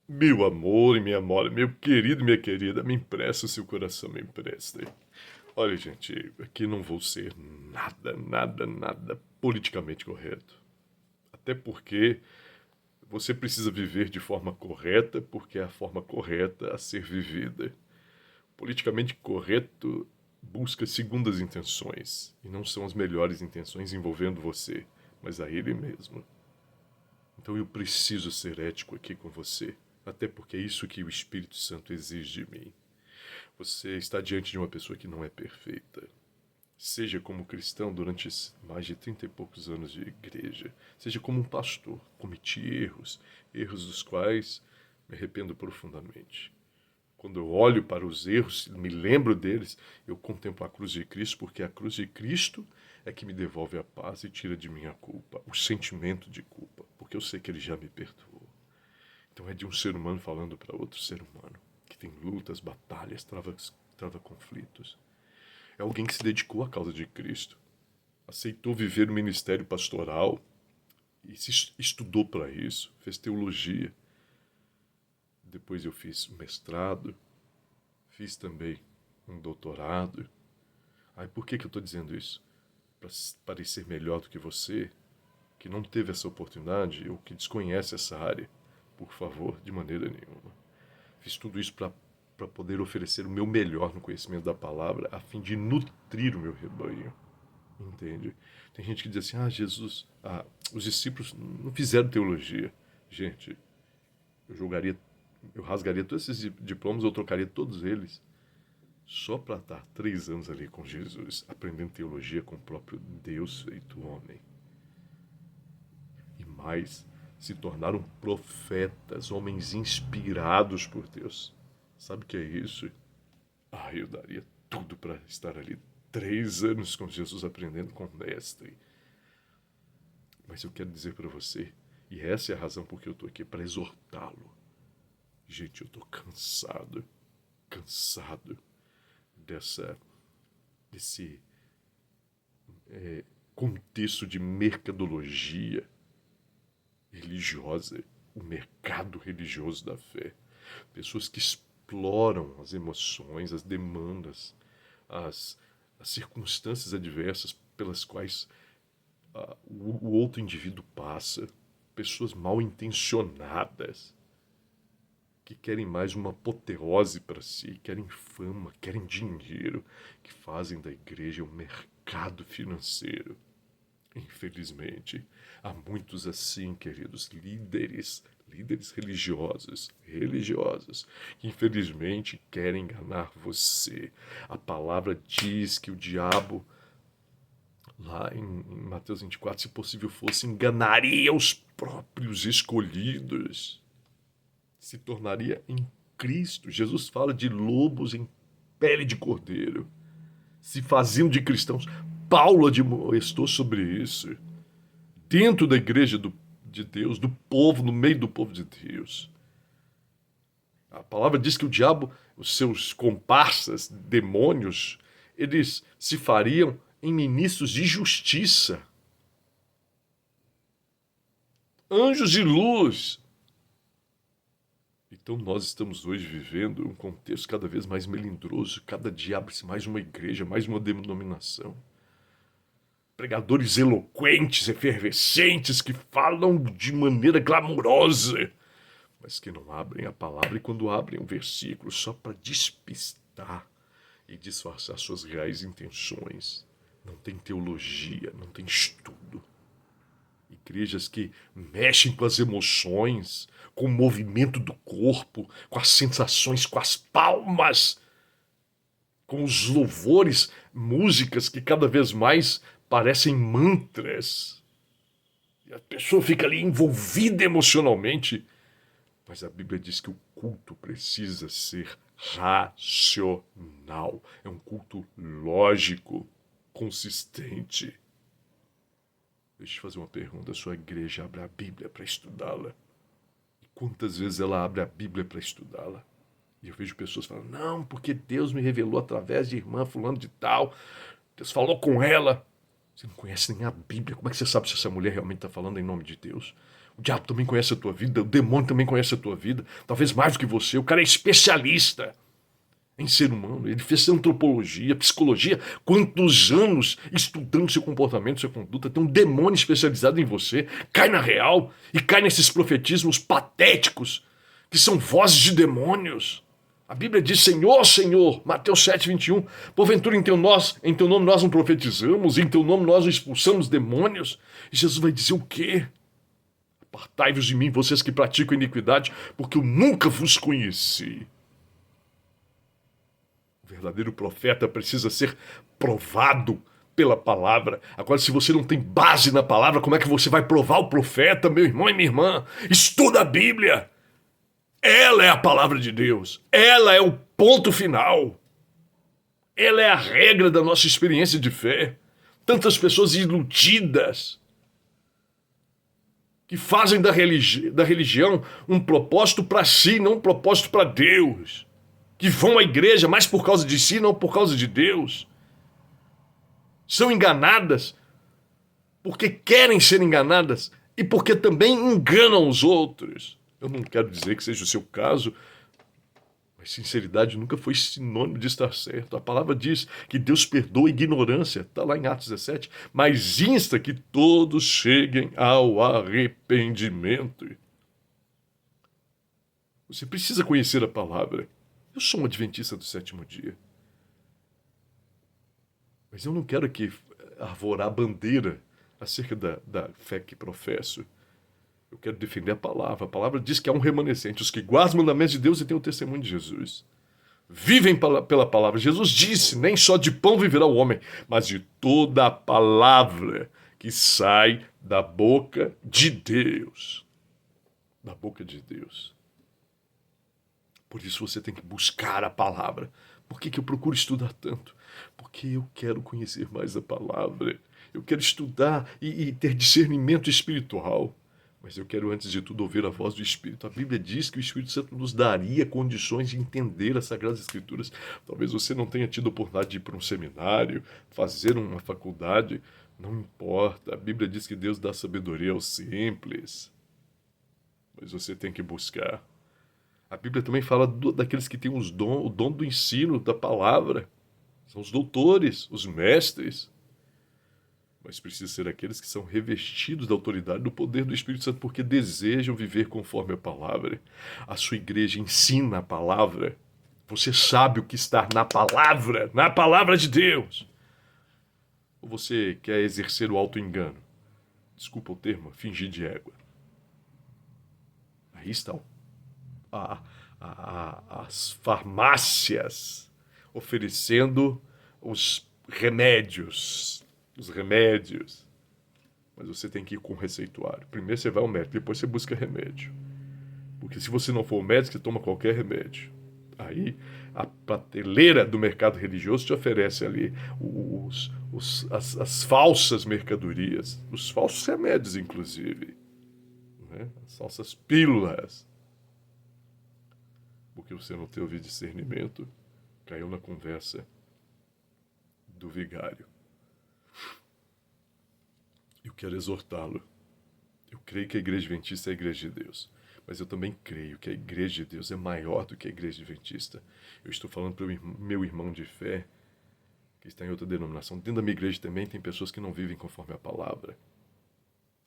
Meu amor e minha amora, meu querido e minha querida, me empresta o seu coração, me empresta. Olha, gente, aqui não vou ser nada politicamente correto. Até porque você precisa viver de forma correta, porque é a forma correta a ser vivida. Politicamente correto busca segundas intenções, e não são as melhores intenções envolvendo você, mas a ele mesmo. Então eu preciso ser ético aqui com você, até porque é isso que o Espírito Santo exige de mim. Você está diante de uma pessoa que não é perfeita. Seja como cristão durante mais de 30 e poucos anos de igreja, seja como um pastor, cometi erros, erros dos quais me arrependo profundamente. Quando eu olho para os erros, me lembro deles, eu contemplo a cruz de Cristo, porque a cruz de Cristo é que me devolve a paz e tira de mim a culpa, o sentimento de culpa, porque eu sei que ele já me perdoou. Então é de um ser humano falando para outro ser humano, que tem lutas, batalhas, trava conflitos. É alguém que se dedicou à causa de Cristo, aceitou viver o ministério pastoral e se estudou para isso, fez teologia. Depois eu fiz mestrado, fiz também um doutorado. Aí por que eu estou dizendo isso? Para parecer melhor do que você, que não teve essa oportunidade ou que desconhece essa área? Por favor, de maneira nenhuma. Fiz tudo isso para poder oferecer o meu melhor no conhecimento da palavra, a fim de nutrir o meu rebanho. Entende? Tem gente que diz assim: Jesus, os discípulos não fizeram teologia. Gente, eu jogaria, eu rasgaria todos esses diplomas, eu trocaria todos eles só para estar 3 anos ali com Jesus, aprendendo teologia com o próprio Deus feito homem. E mais, se tornaram profetas, homens inspirados por Deus. Sabe o que é isso? Eu daria tudo para estar ali 3 anos com Jesus aprendendo com o mestre. Mas eu quero dizer para você, e essa é a razão por que eu estou aqui, para exortá-lo. Gente, eu estou cansado desse contexto de mercadologia religiosa, o mercado religioso da fé. Pessoas que exploram as emoções, as demandas, as, as circunstâncias adversas pelas quais o outro indivíduo passa. Pessoas mal intencionadas que querem mais uma apoteose para si, querem fama, querem dinheiro, que fazem da igreja um mercado financeiro. Infelizmente, há muitos assim, queridos, líderes religiosos, que infelizmente querem enganar você. A palavra diz que o diabo, lá em Mateus 24, se possível fosse, enganaria os próprios escolhidos. Se tornaria em Cristo. Jesus fala de lobos em pele de cordeiro, se faziam de cristãos. Paulo admoestou sobre isso. Dentro da igreja de Deus, do povo, no meio do povo de Deus. A palavra diz que o diabo, os seus comparsas, demônios, eles se fariam em ministros de justiça. Anjos de luz. Então nós estamos hoje vivendo um contexto cada vez mais melindroso. Cada dia abre-se mais uma igreja, mais uma denominação. Pregadores eloquentes, efervescentes, que falam de maneira glamurosa, mas que não abrem a palavra, e quando abrem um versículo só para despistar e disfarçar suas reais intenções. Não tem teologia, não tem estudo. Igrejas que mexem com as emoções, com o movimento do corpo, com as sensações, com as palmas, com os louvores, músicas que cada vez mais parecem mantras. E a pessoa fica ali envolvida emocionalmente. Mas a Bíblia diz que o culto precisa ser racional. É um culto lógico, consistente. Deixa eu fazer uma pergunta. A sua igreja abre a Bíblia para estudá-la? E quantas vezes ela abre a Bíblia para estudá-la? E eu vejo pessoas falando: não, porque Deus me revelou através de irmã fulano de tal. Deus falou com ela. Você não conhece nem a Bíblia. Como é que você sabe se essa mulher realmente está falando em nome de Deus? O diabo também conhece a tua vida, o demônio também conhece a tua vida, talvez mais do que você. O cara é especialista em ser humano, ele fez antropologia, psicologia, quantos anos estudando seu comportamento, sua conduta, tem um demônio especializado em você, cai na real e cai nesses profetismos patéticos, que são vozes de demônios. A Bíblia diz, Senhor, Senhor, Mateus 7:21, porventura em teu nome nós não profetizamos, em teu nome nós não expulsamos demônios. E Jesus vai dizer o quê? Apartai-vos de mim, vocês que praticam iniquidade, porque eu nunca vos conheci. O verdadeiro profeta precisa ser provado pela palavra. Agora, se você não tem base na palavra, como é que você vai provar o profeta, meu irmão e minha irmã? Estuda a Bíblia. Ela é a palavra de Deus. Ela é o ponto final. Ela é a regra da nossa experiência de fé. Tantas pessoas iludidas que fazem da religião um propósito para si, não um propósito para Deus. Que vão à igreja mais por causa de si, não por causa de Deus. São enganadas porque querem ser enganadas e porque também enganam os outros. Eu não quero dizer que seja o seu caso, mas sinceridade nunca foi sinônimo de estar certo. A palavra diz que Deus perdoa a ignorância, está lá em Atos 17, mas insta que todos cheguem ao arrependimento. Você precisa conhecer a palavra. Eu sou um adventista do sétimo dia. Mas eu não quero aqui arvorar a bandeira acerca da fé que professo. Eu quero defender a palavra. A palavra diz que há um remanescente, os que guardam os mandamentos de Deus e têm o testemunho de Jesus. Vivem pela palavra. Jesus disse, nem só de pão viverá o homem, mas de toda a palavra que sai da boca de Deus. Da boca de Deus. Por isso você tem que buscar a palavra. Por que eu procuro estudar tanto? Porque eu quero conhecer mais a palavra. Eu quero estudar e ter discernimento espiritual. Mas eu quero, antes de tudo, ouvir a voz do Espírito. A Bíblia diz que o Espírito Santo nos daria condições de entender as Sagradas Escrituras. Talvez você não tenha tido a oportunidade de ir para um seminário, fazer uma faculdade. Não importa. A Bíblia diz que Deus dá sabedoria aos simples. Mas você tem que buscar. A Bíblia também fala daqueles que têm o dom do ensino da palavra. São os doutores, os mestres. Mas precisa ser aqueles que são revestidos da autoridade, do poder do Espírito Santo, porque desejam viver conforme a palavra. A sua igreja ensina a palavra. Você sabe o que está na palavra de Deus. Ou você quer exercer o auto-engano? Desculpa o termo, fingir de égua. Aí está as farmácias oferecendo os remédios. Mas você tem que ir com o receituário. Primeiro você vai ao médico, depois você busca remédio. Porque se você não for ao médico, você toma qualquer remédio. Aí a prateleira do mercado religioso te oferece ali as falsas mercadorias, os falsos remédios, inclusive, né? As falsas pílulas. Porque você não teve discernimento, caiu na conversa do vigário. Eu quero exortá-lo. Eu creio que a Igreja Adventista é a Igreja de Deus. Mas eu também creio que a Igreja de Deus é maior do que a Igreja Adventista. Eu estou falando para o meu irmão de fé, que está em outra denominação. Dentro da minha igreja também tem pessoas que não vivem conforme a palavra.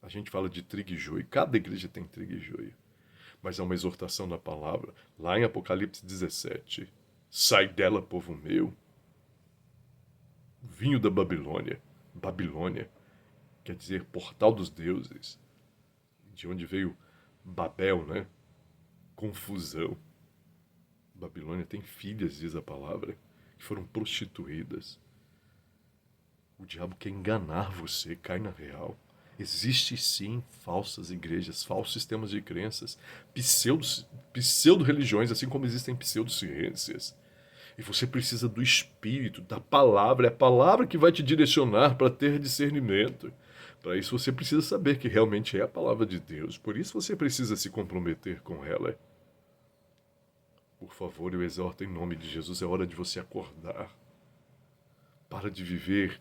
A gente fala de trigo e joio. Cada igreja tem trigo e joio. Mas há uma exortação na palavra. Lá em Apocalipse 17. Sai dela, povo meu. Vinho da Babilônia. Babilônia quer dizer portal dos deuses. De onde veio Babel, né? Confusão. Babilônia tem filhas, diz a palavra, que foram prostituídas. O diabo quer enganar você, cai na real. Existe sim falsas igrejas, falsos sistemas de crenças, pseudo-religiões, assim como existem pseudociências. E você precisa do Espírito, da palavra. É a palavra que vai te direcionar para ter discernimento. Para isso você precisa saber que realmente é a palavra de Deus. Por isso você precisa se comprometer com ela. Por favor, eu exorto em nome de Jesus, é hora de você acordar. Para de viver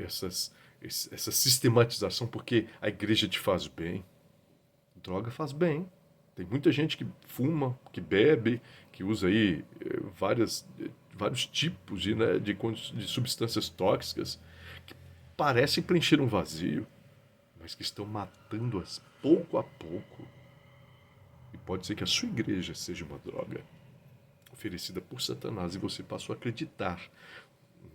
essa sistematização, porque a igreja te faz bem. Droga faz bem. Tem muita gente que fuma, que bebe, que usa aí vários tipos de substâncias tóxicas que parecem preencher um vazio, mas que estão matando-as pouco a pouco. E pode ser que a sua igreja seja uma droga oferecida por Satanás e você passou a acreditar.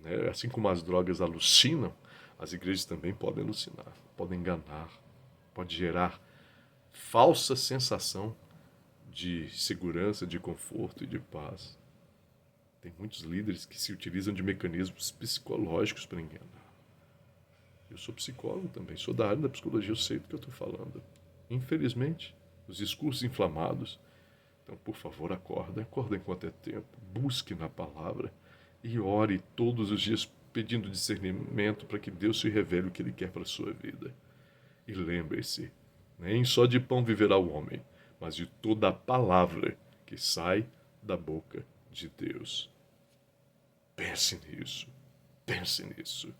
Né? Assim como as drogas alucinam, as igrejas também podem alucinar, podem enganar, pode gerar falsa sensação de segurança, de conforto e de paz. Tem muitos líderes que se utilizam de mecanismos psicológicos para enganar. Eu sou psicólogo também, sou da área da psicologia, eu sei do que eu estou falando. Infelizmente, os discursos inflamados. Então, por favor, acorda enquanto é tempo, busque na palavra e ore todos os dias pedindo discernimento para que Deus se revele o que Ele quer para a sua vida. E lembre-se, nem só de pão viverá o homem, mas de toda a palavra que sai da boca de Deus. Pense nisso. Pense nisso.